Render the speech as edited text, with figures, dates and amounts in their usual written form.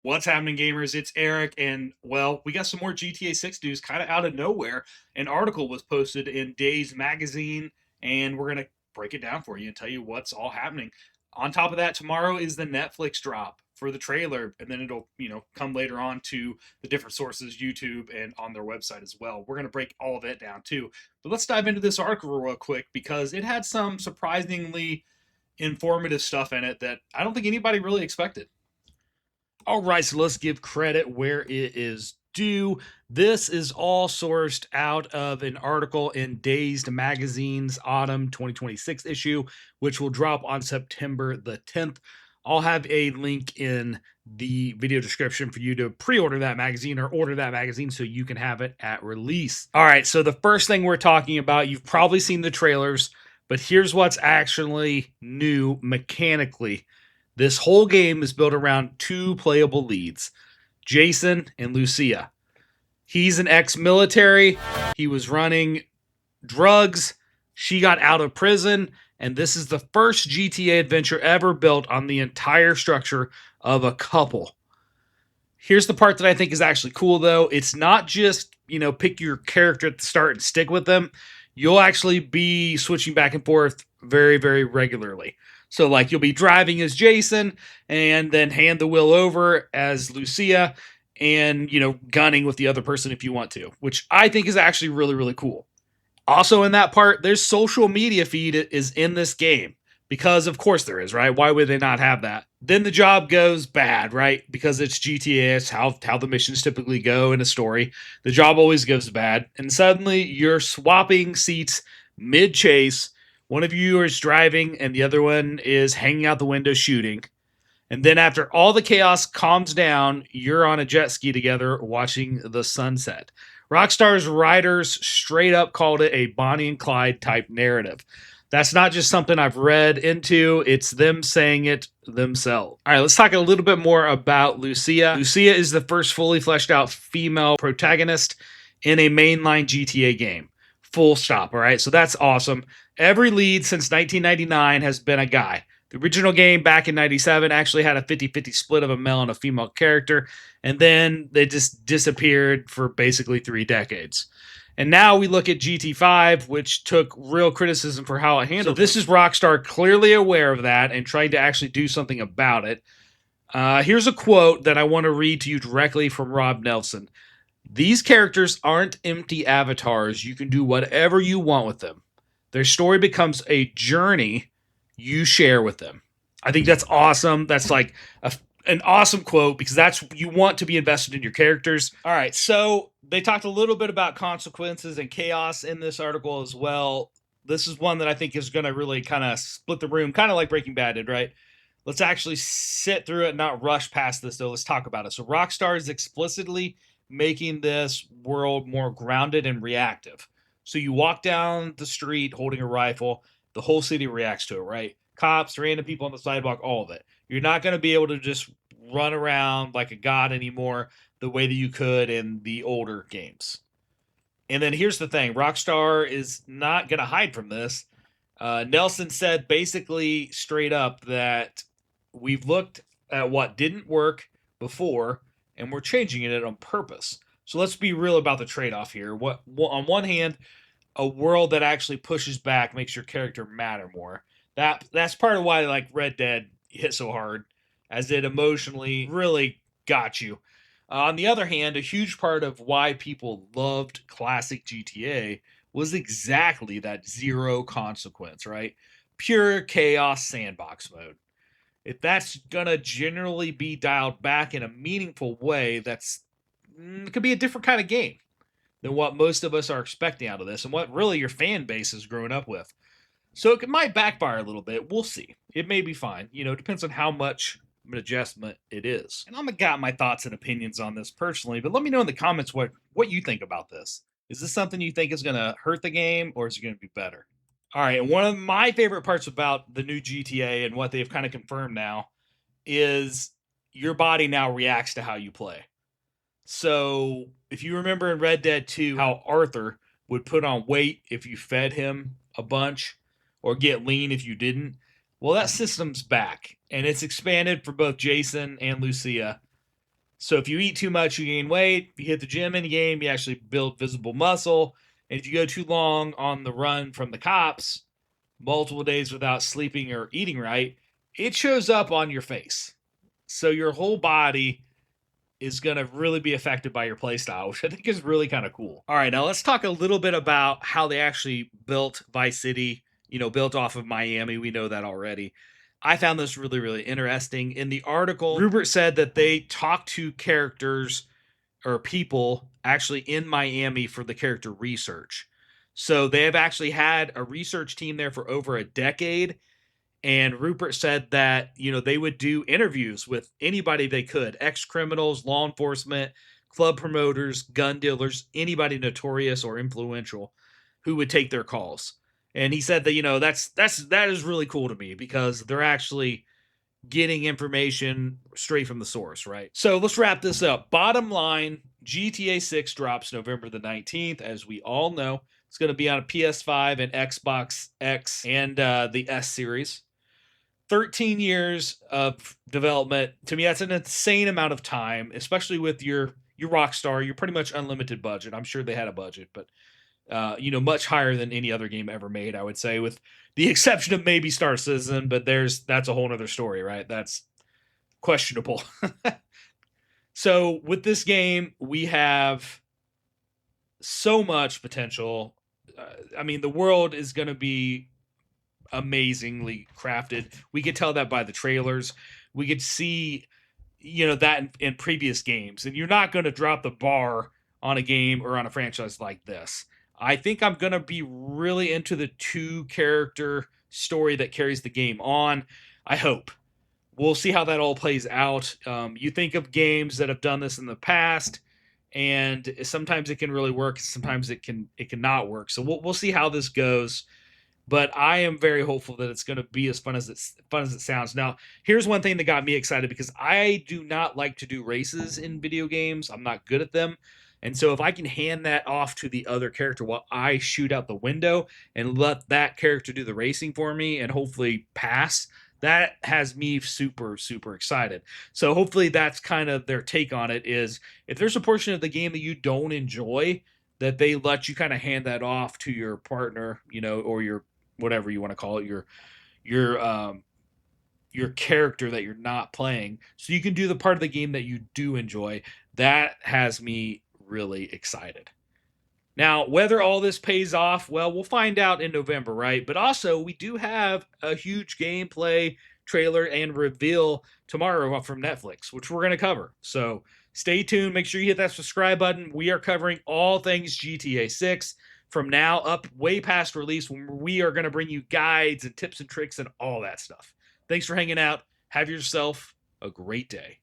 What's happening, gamers? It's Eric, and well, we got some more GTA 6 news kind of out of nowhere. An article was posted in Dazed magazine, and we're going to break it down for you and tell you what's all happening. On top of that, tomorrow is the Netflix drop for the trailer, and then it'll, come later on to the different sources, YouTube, and on their website as well. We're going to break all of it down too. But let's dive into this article real quick because it had some surprisingly informative stuff in it that I don't think anybody really expected. All right, so let's give credit where it is due. This is all sourced out of an article in Dazed Magazine's Autumn 2026 issue, which will drop on September the 10th. I'll have a link in the video description for you to pre-order that magazine or order that magazine so you can have it at release. All right, so the first thing we're talking about, you've probably seen the trailers, but here's what's actually new mechanically. This whole game is built around two playable leads, Jason and Lucia. He's an ex-military. He was running drugs. She got out of prison. And this is the first GTA adventure ever built on the entire structure of a couple. Here's the part that I think is actually cool, though. It's not just, pick your character at the start and stick with them. You'll actually be switching back and forth very, very regularly. So, like, you'll be driving as Jason and then hand the wheel over as Lucia and, gunning with the other person if you want to, which I think is actually really, really cool. Also in that part, there's social media feed is in this game because, of course, there is, right? Why would they not have that? Then the job goes bad, right? Because it's GTA, it's how the missions typically go in a story. The job always goes bad. And suddenly you're swapping seats mid-chase. One of you is driving and the other one is hanging out the window shooting. And then after all the chaos calms down, you're on a jet ski together watching the sunset. Rockstar's writers straight up called it a Bonnie and Clyde type narrative. That's not just something I've read into, it's them saying it themselves. All right, let's talk a little bit more about Lucia. Lucia is the first fully fleshed out female protagonist in a mainline GTA game. Full stop, all right? So that's awesome. Every lead since 1999 has been a guy. The original game back in 97 actually had a 50-50 split of a male and a female character, and then they just disappeared for basically 3 decades. And now we look at GT5, which took real criticism for how it handled. So this is Rockstar clearly aware of that and trying to actually do something about it. Here's a quote that I want to read to you directly from Rob Nelson. These characters aren't empty avatars. You can do whatever you want with them. Their story becomes a journey you share with them. I think that's awesome. That's like an awesome quote because that's you want to be invested in your characters. All right, so they talked a little bit about consequences and chaos in this article as well. This is one that I think is going to really kind of split the room, kind of like Breaking Bad did, right? Let's actually sit through it, not rush past this, though. Let's talk about it. So Rockstar is explicitly making this world more grounded and reactive. So you walk down the street holding a rifle, the whole city reacts to it, right? Cops, random people on the sidewalk, all of it. You're not going to be able to just run around like a god anymore the way that you could in the older games. And then here's the thing. Rockstar is not going to hide from this. Nelson said basically straight up that we've looked at what didn't work before and we're changing it on purpose. So let's be real about the trade-off here. On one hand, a world that actually pushes back makes your character matter more. That's part of why like Red Dead hit so hard, as it emotionally really got you. On the other hand, a huge part of why people loved classic GTA was exactly that zero consequence, right? Pure chaos sandbox mode. If that's gonna generally be dialed back in a meaningful way, it could be a different kind of game than what most of us are expecting out of this and what really your fan base is growing up with. So it might backfire a little bit. We'll see. It may be fine. It depends on how much of an adjustment it is. And I'm got my thoughts and opinions on this personally, but let me know in the comments what you think about this. Is this something you think is going to hurt the game or is it going to be better? All right, and one of my favorite parts about the new GTA and what they've kind of confirmed now is your body now reacts to how you play. So if you remember in Red Dead 2 how Arthur would put on weight if you fed him a bunch or get lean if you didn't, well, that system's back and it's expanded for both Jason and Lucia. So if you eat too much, you gain weight. If you hit the gym in the game, you actually build visible muscle. And if you go too long on the run from the cops, multiple days without sleeping or eating right, it shows up on your face. So your whole body is going to really be affected by your playstyle, which I think is really kind of cool. All right, now let's talk a little bit about how they actually built Vice City, built off of Miami. We know that already. I found this really, really interesting. In the article, Rupert said that they talked to characters or people actually in Miami for the character research. So they have actually had a research team there for over a decade, and Rupert said that, they would do interviews with anybody they could, ex criminals, law enforcement, club promoters, gun dealers, anybody notorious or influential who would take their calls. And he said that, that is really cool to me because they're actually getting information straight from the source, right? So let's wrap this up. Bottom line, GTA 6 drops November the 19th. As we all know, it's going to be on a PS5 and Xbox X and the S series. 13 years of development. To me, that's an insane amount of time, especially with your Rockstar, your pretty much unlimited budget. I'm sure they had a budget, but much higher than any other game ever made, I would say, with the exception of maybe Star Citizen, but that's a whole nother story, right? That's questionable. So with this game, we have so much potential. The world is going to be amazingly crafted. We could tell that by the trailers. We could see, that in previous games. And you're not going to drop the bar on a game or on a franchise like this. I think I'm going to be really into the 2-character story that carries the game on. I hope. We'll see how that all plays out. You think of games that have done this in the past, and sometimes it can really work. Sometimes it can not work. So we'll see how this goes. But I am very hopeful that it's going to be as fun as it sounds. Now, here's one thing that got me excited because I do not like to do races in video games. I'm not good at them. And so if I can hand that off to the other character while I shoot out the window and let that character do the racing for me and hopefully pass, that has me super, super excited. So hopefully that's kind of their take on it is if there's a portion of the game that you don't enjoy, that they let you kind of hand that off to your partner, or your whatever you want to call it, your character that you're not playing, so you can do the part of the game that you do enjoy. That has me really excited. Now, whether all this pays off, well, we'll find out in November, right? But also, we do have a huge gameplay trailer and reveal tomorrow from Netflix, which we're going to cover. So stay tuned. Make sure you hit that subscribe button. We are covering all things GTA 6 from now up way past release, when we are going to bring you guides and tips and tricks and all that stuff. Thanks for hanging out. Have yourself a great day.